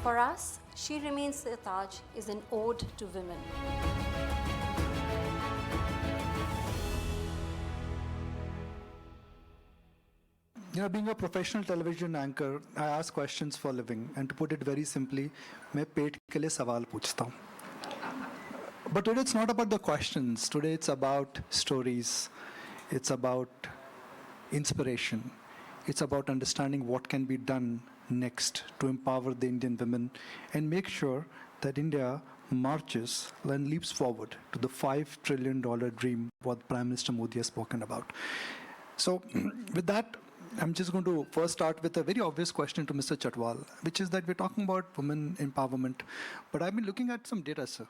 For us, She Remains a Taj is an ode to women. You know, being a professional television anchor, I ask questions for a living. And to put it very simply, मैं पेट के लिए सवाल पूछता हूँ. But today it's not about the questions. Today it's about stories. It's about inspiration. It's about understanding what can be done next to empower the Indian women and make sure that India marches and leaps forward to the $5 trillion dream what Prime Minister Modi has spoken about. So with that, I'm just going to first start with a very obvious question to Mr. Chattwal, which is that we're talking about women empowerment. But I've been looking at some data, sir.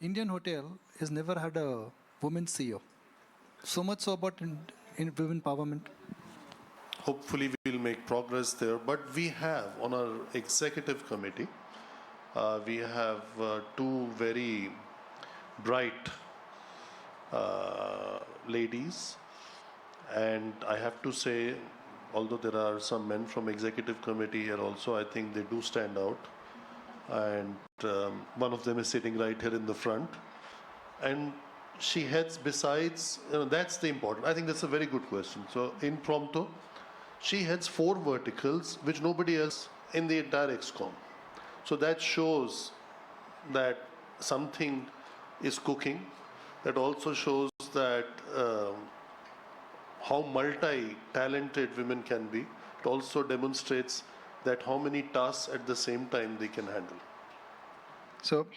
Indian Hotel has never had a woman CEO. So much so about in women empowerment. Hopefully we'll make progress there. But we have, on our executive committee, we have two very bright ladies. And I have to say, although there are some men from executive committee here also, I think they do stand out. And one of them is sitting right here in the front. And she heads besides, that's the important. I think that's a very good question. So impromptu, she heads 4 verticals, which nobody else in the entire ExCom. So that shows that something is cooking. That also shows that how multi-talented women can be. It also demonstrates that how many tasks at the same time they can handle. So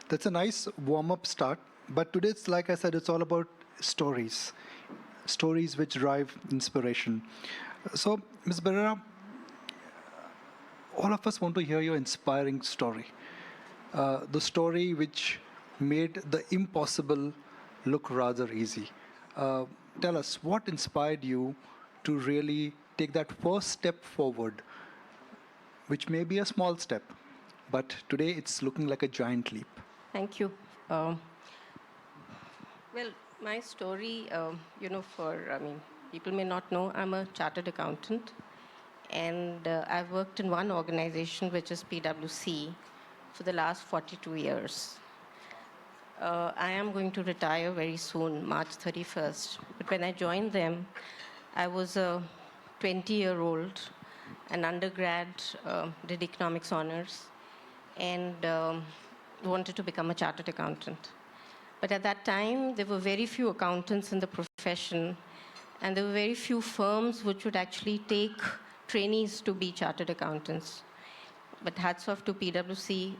that's a nice warm-up start. But today, it's like I said, it's all about stories. Stories which drive inspiration. So, Ms. Barera, all of us want to hear your inspiring story. The story which made the impossible look rather easy. Tell us, what inspired you to really take that first step forward, which may be a small step, but today it's looking like a giant leap? Thank you. Well, my story, people may not know, I'm a chartered accountant, and I've worked in one organization, which is PWC, for the last 42 years. I am going to retire very soon, March 31st. But when I joined them, I was a 20-year-old, an undergrad, did economics honors, and wanted to become a chartered accountant. But at that time, there were very few accountants in the profession, and there were very few firms which would actually take trainees to be chartered accountants. But hats off to PwC,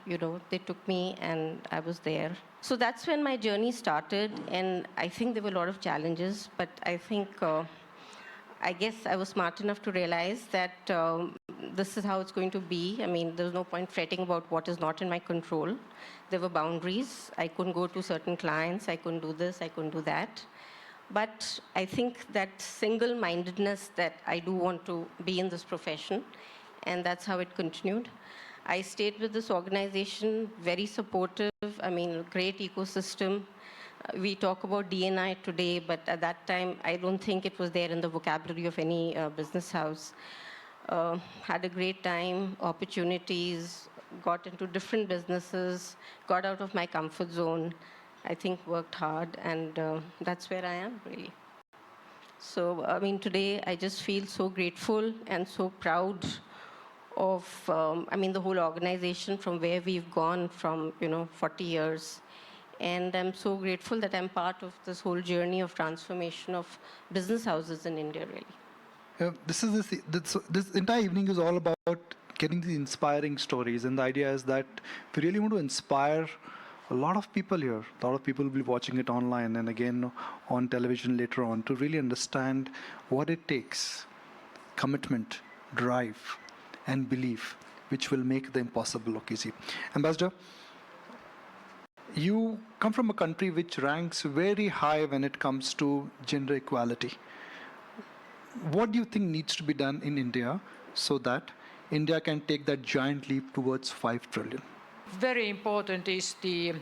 they took me and I was there. So that's when my journey started, and I think there were a lot of challenges, but I think, I guess I was smart enough to realize that this is how it's going to be. I mean, there's no point fretting about what is not in my control. There were boundaries. I couldn't go to certain clients. I couldn't do this. I couldn't do that. But I think that single-mindedness that I do want to be in this profession, and that's how it continued. I stayed with this organization, very supportive, great ecosystem. We talk about D&I today, but at that time, I don't think it was there in the vocabulary of any business house. Had a great time, opportunities, got into different businesses, got out of my comfort zone, I think worked hard, and that's where I am, really. So, today, I just feel so grateful and so proud of, the whole organization, from where we've gone from, 40 years. And I'm so grateful that I'm part of this whole journey of transformation of business houses in India, really. This entire evening is all about getting the inspiring stories. And the idea is that we really want to inspire a lot of people here. A lot of people will be watching it online and again on television later on to really understand what it takes. Commitment, drive, and belief, which will make the impossible look easy. Ambassador, you come from a country which ranks very high when it comes to gender equality. What do you think needs to be done in India so that India can take that giant leap towards 5 trillion? Very important is the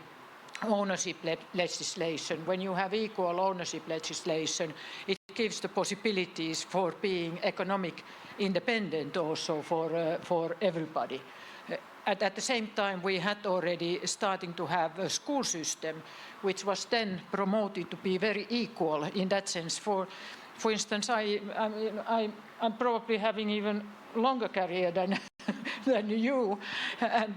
ownership legislation. When you have equal ownership legislation, it gives the possibilities for being economic independent also for everybody. at the same time, we had already starting to have a school system, which was then promoted to be very equal in that sense. For instance, I'm probably having even longer career than than you, and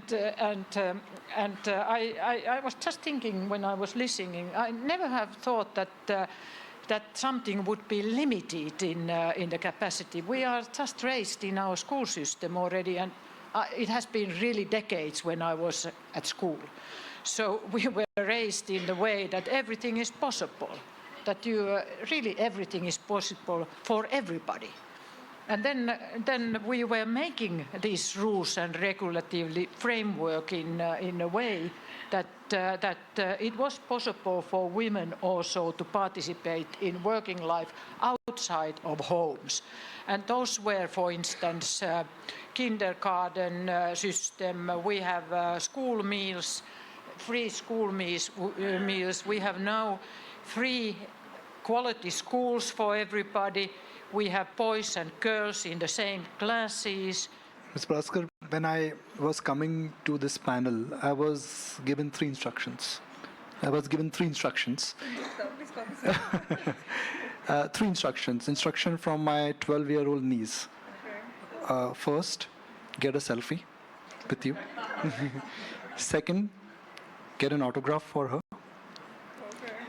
I was just thinking when I was listening, I never have thought that something would be limited in the capacity. We are just raised in our school system already, and it has been really decades when I was at school. So we were raised in the way that everything is possible, that really everything is possible for everybody. And then we were making these rules and regulative framework in a way that it was possible for women also to participate in working life outside of homes. And those were, for instance, kindergarten system. We have school meals, free school meals. We have now free quality schools for everybody. We have boys and girls in the same classes. Ms. Praskar, when I was coming to this panel, I was given three instructions. Three instructions. Instruction from my 12-year-old niece. First, get a selfie with you. Second, get an autograph for her.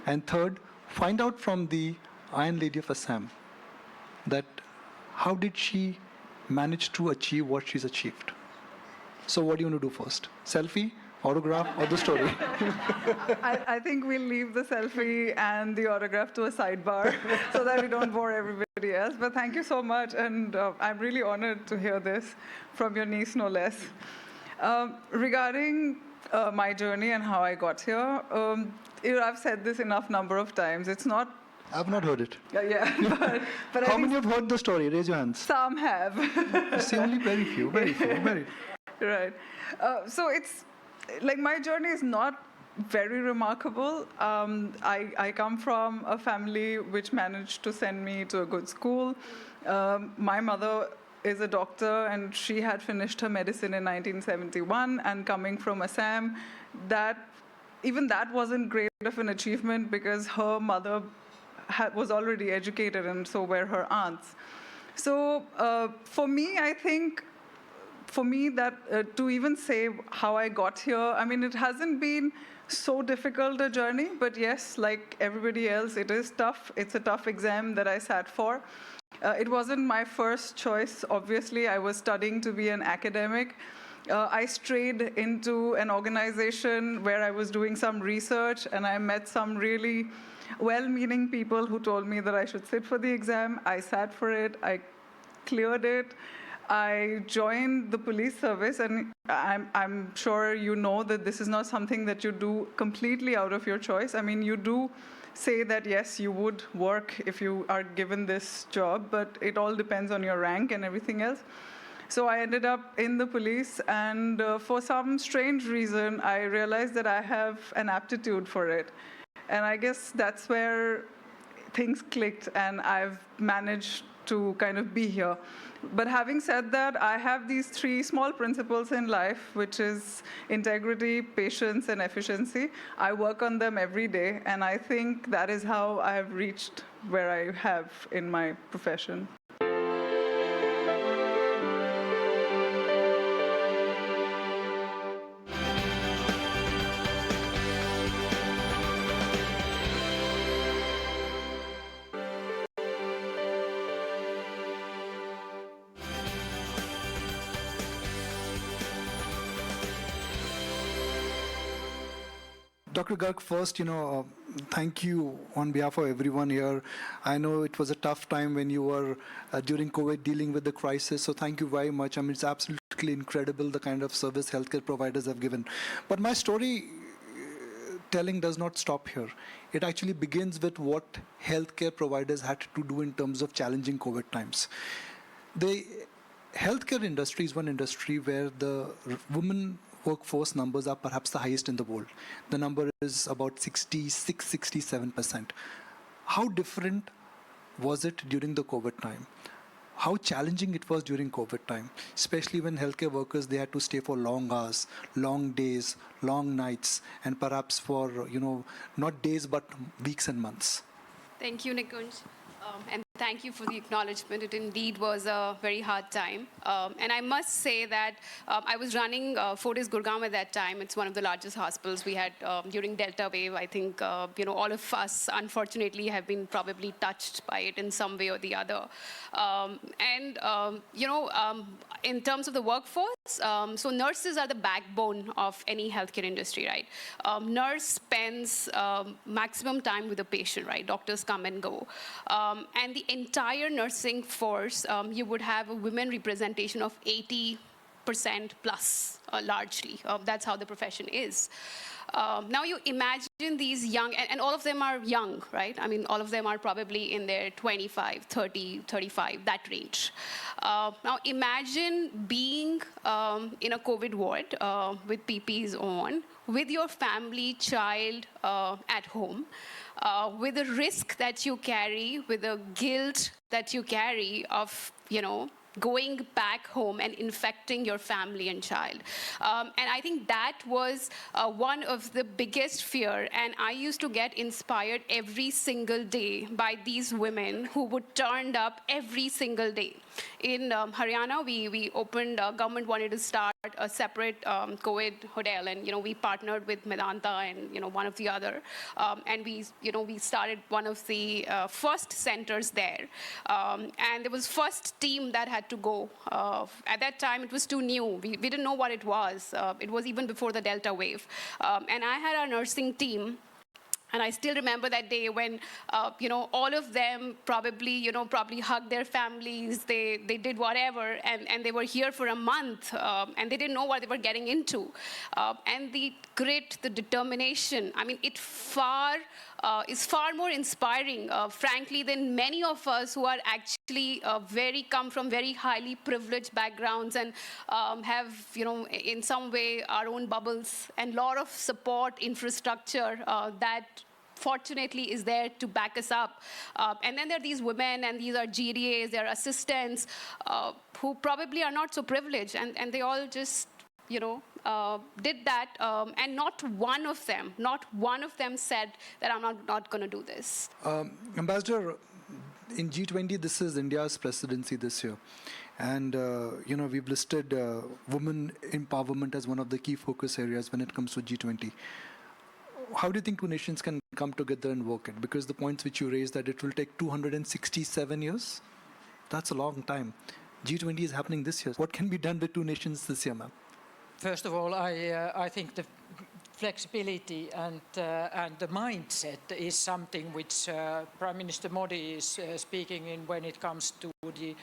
And third, find out from the Iron Lady of Assam that how did she manage to achieve what she's achieved. So what do you want to do first? Selfie, autograph, or the story? I think we'll leave the selfie and the autograph to a sidebar so that we don't bore everybody else. But thank you so much, and I'm really honored to hear this from your niece, no less. Regarding my journey and how I got here, I've said this enough number of times. It's not. I've not heard it. Yeah, but How many have heard the story? Raise your hands. Some have. See, only very few. Right. So it's like my journey is not very remarkable. I come from a family which managed to send me to a good school. My mother is a doctor, and she had finished her medicine in 1971. And coming from Assam, that wasn't great of an achievement because her mother was already educated, and so were her aunts. So for me, I think, that to even say how I got here, I mean, it hasn't been so difficult a journey, but yes, like everybody else, it is tough. It's a tough exam that I sat for. It wasn't my first choice, obviously. I was studying to be an academic. I strayed into an organization where I was doing some research, and I met some really well-meaning people who told me that I should sit for the exam. I sat for it. I cleared it. I joined the police service, and I'm sure you know that this is not something that you do completely out of your choice. I mean, you do say that, yes, you would work if you are given this job, but it all depends on your rank and everything else. So I ended up in the police, and for some strange reason, I realized that I have an aptitude for it. And I guess that's where things clicked, and I've managed to kind of be here. But having said that, I have these three small principles in life, which is integrity, patience, and efficiency. I work on them every day, and I think that is how I have reached where I have in my profession. Dr. Garg, first, thank you on behalf of everyone here. I know it was a tough time when you were during COVID dealing with the crisis, so thank you very much. I mean, it's absolutely incredible the kind of service healthcare providers have given. But my story telling does not stop here. It actually begins with what healthcare providers had to do in terms of challenging COVID times. The healthcare industry is one industry where the women workforce numbers are perhaps the highest in the world. The number is about 66-67%. How different was it during the COVID time? how challenging it was during COVID time, especially when healthcare workers, they had to stay for long hours, long days, long nights, and perhaps for, not days, but weeks and months. Thank you, Nikunj. And thank you for the acknowledgement. It indeed was a very hard time. And I must say that I was running Fortis Gurgaon at that time. It's one of the largest hospitals we had during Delta wave. I think, all of us, unfortunately, have been probably touched by it in some way or the other. In terms of the workforce, so nurses are the backbone of any healthcare industry, right? Nurse spends maximum time with the patient, right? Doctors come and go. And the entire nursing force, you would have a women representation of 80% plus, largely. That's how the profession is. Now you imagine these young, and all of them are young, right? I mean, all of them are probably in their 25, 30, 35, that range. Now imagine being in a COVID ward with PPs on, with your family, child at home, with the risk that you carry, with the guilt that you carry of, going back home and infecting your family and child. And I think that was one of the biggest fear. And I used to get inspired every single day by these women who would turn up every single day. In Haryana, we opened, government wanted to start a separate COVID hotel, and we partnered with Medanta and one of the other, and we started one of the first centers there, and there was first team that had to go. At that time, it was too new. We didn't know what it was. It was even before the Delta wave, and I had our nursing team. And I still remember that day when, all of them probably hugged their families. They did whatever, and they were here for a month, and they didn't know what they were getting into. And the grit, the determination, I mean, it is far more inspiring, frankly, than many of us who are actually come from very highly privileged backgrounds and have, in some way, our own bubbles and lot of support infrastructure that fortunately is there to back us up. And then there are these women, and these are GDAs, they're assistants, who probably are not so privileged, and they all just, did that, and not one of them said that I'm not going to do this. Ambassador, in G20, this is India's presidency this year. And, we've listed women empowerment as one of the key focus areas when it comes to G20. How do you think two nations can come together and work it? Because the points which you raised, that it will take 267 years, that's a long time. G20 is happening this year. What can be done with two nations this year, ma'am? First of all, I think the flexibility and the mindset is something which Prime Minister Modi is speaking in when it comes to the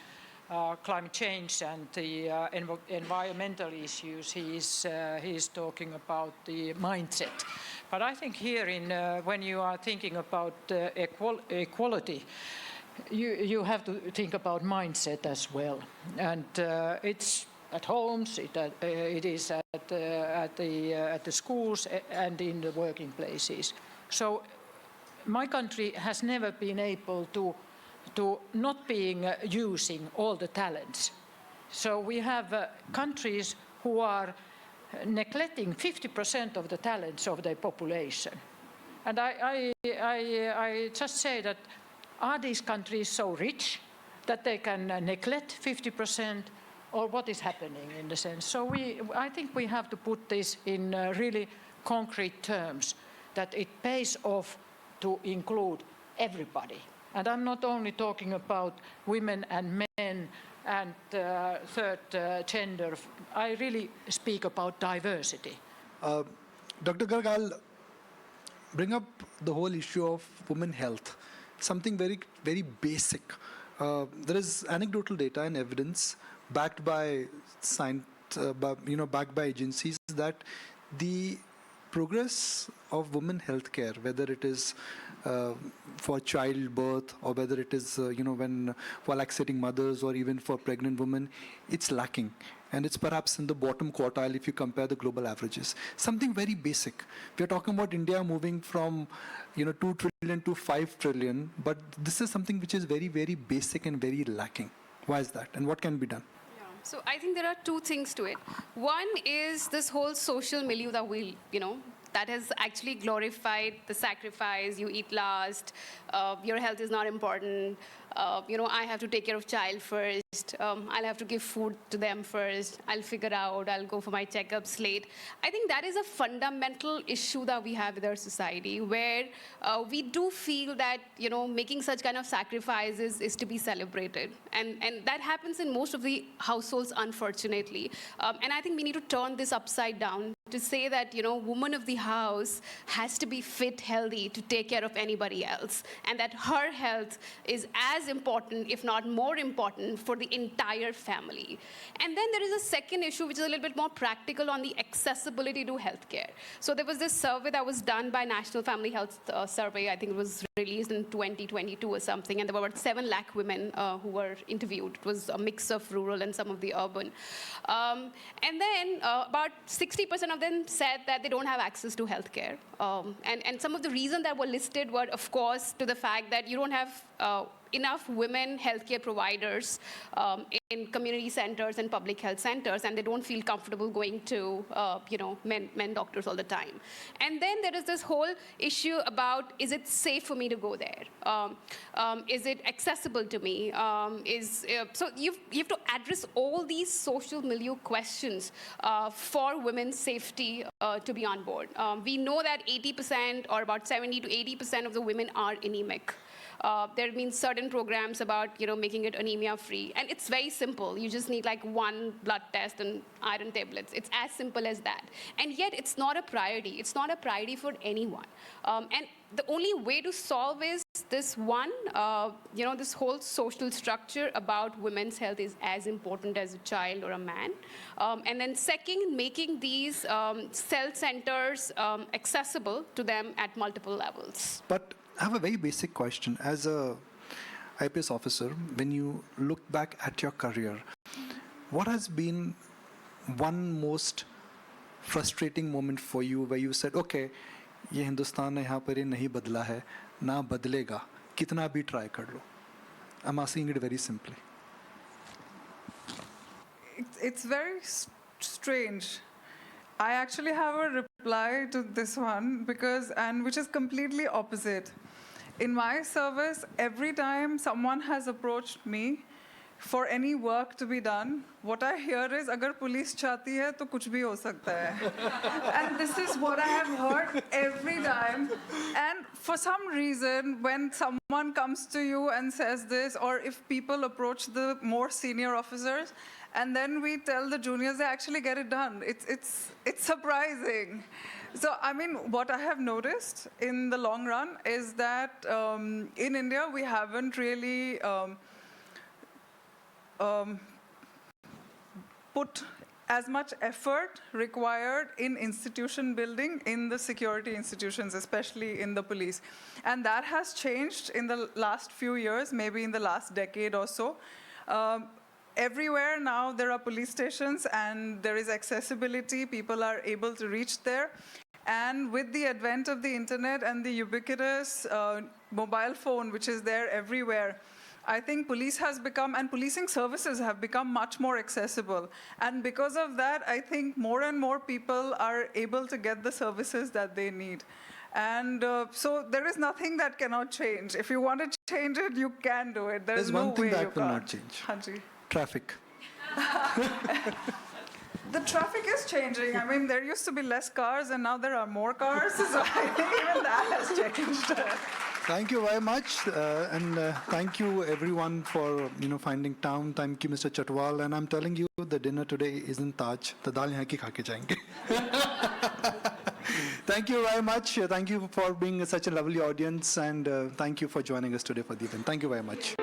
climate change and the environmental issues. He is talking about the mindset. But I think here, when you are thinking about equality, you have to think about mindset as well. And it's at homes, it is at the schools and in the working places. So my country has never been able to not using all the talents. So we have countries who are neglecting 50% of the talents of their population. And I just say that, are these countries so rich that they can neglect 50%, or what is happening in the sense? So I think we have to put this in really concrete terms, that it pays off to include everybody. And I'm not only talking about women and men and third gender. I really speak about diversity. Dr. Garg, I'll bring up the whole issue of women health, something very, very basic. There is anecdotal data and evidence backed by science, backed by agencies, that the progress of women healthcare, whether it is for childbirth or whether it is, when for lactating mothers or even for pregnant women, it's lacking. And it's perhaps in the bottom quartile if you compare the global averages. Something very basic. We're talking about India moving from, 2 trillion to 5 trillion, but this is something which is very, very basic and very lacking. Why is that? And what can be done? So I think there are two things to it. One is this whole social milieu that that has actually glorified the sacrifice. You eat last. Your health is not important. I have to take care of child first. I'll have to give food to them first. I'll figure out. I'll go for my checkups late. I think that is a fundamental issue that we have with our society, where we do feel that making such kind of sacrifices is to be celebrated, and that happens in most of the households, unfortunately. And I think we need to turn this upside down to say that woman of the house has to be fit, healthy to take care of anybody else, and that her health is as important, if not more important, for the entire family. And then there is a second issue, which is a little bit more practical on the accessibility to healthcare. So there was this survey that was done by National Family Health Survey. I think it was released in 2022 or something, and there were about 7 lakh women who were interviewed. It was a mix of rural and some of the urban. And then about 60% of them said that they don't have access to healthcare. And some of the reasons that were listed were, of course, to the fact that you don't have enough women healthcare providers in community centers and public health centers, and they don't feel comfortable going to men doctors all the time. And then there is this whole issue about, is it safe for me to go there? Is it accessible to me? So you have to address all these social milieu questions for women's safety to be on board. We know that 80% or about 70 to 80% of the women are anemic. There have been certain programs about making it anemia-free, and it's very simple. You just need like 1 blood test and iron tablets. It's as simple as that. And yet, it's not a priority. It's not a priority for anyone. And the only way to solve is this one, this whole social structure about women's health is as important as a child or a man. And then second, making these cell centers accessible to them at multiple levels. But I have a very basic question. As a IPS officer, when you look back at your career, what has been one most frustrating moment for you where you said, okay, ये हिंदुस्तान ने यहाँ पर ये नहीं बदला है, ना बदलेगा, कितना भी try कर लो. I'm asking it very simply. It's very strange. I actually have a reply to this one which is completely opposite. In my service, every time someone has approached me for any work to be done, what I hear is, agar police chahti hai, to kuch bhi ho sakta hai. And this is what I have heard every time. And for some reason, when someone comes to you and says this, or if people approach the more senior officers, and then we tell the juniors, they actually get it done. It's surprising. So, I mean, what I have noticed in the long run is that in India, we haven't really put as much effort required in institution building in the security institutions, especially in the police. And that has changed in the last few years, maybe in the last decade or so. Everywhere now there are police stations and there is accessibility. People are able to reach there. And with the advent of the internet and the ubiquitous mobile phone, which is there everywhere, I think police has become, and policing services have become much more accessible. And because of that, I think more and more people are able to get the services that they need. And so there is nothing that cannot change. If you want to change it, you can do it. There's no one thing way that you will can't. not change. Hanji. Traffic. The traffic is changing. I mean, there used to be less cars, and now there are more cars. So I think even that has changed. Thank you very much, and thank you everyone for finding time. Thank you, Mr. Chattwal. And I'm telling you, the dinner today isn't Taj. The dal yahan ki kha ke jayenge. Thank you very much. Thank you for being such a lovely audience, and thank you for joining us today for the event. Thank you very much.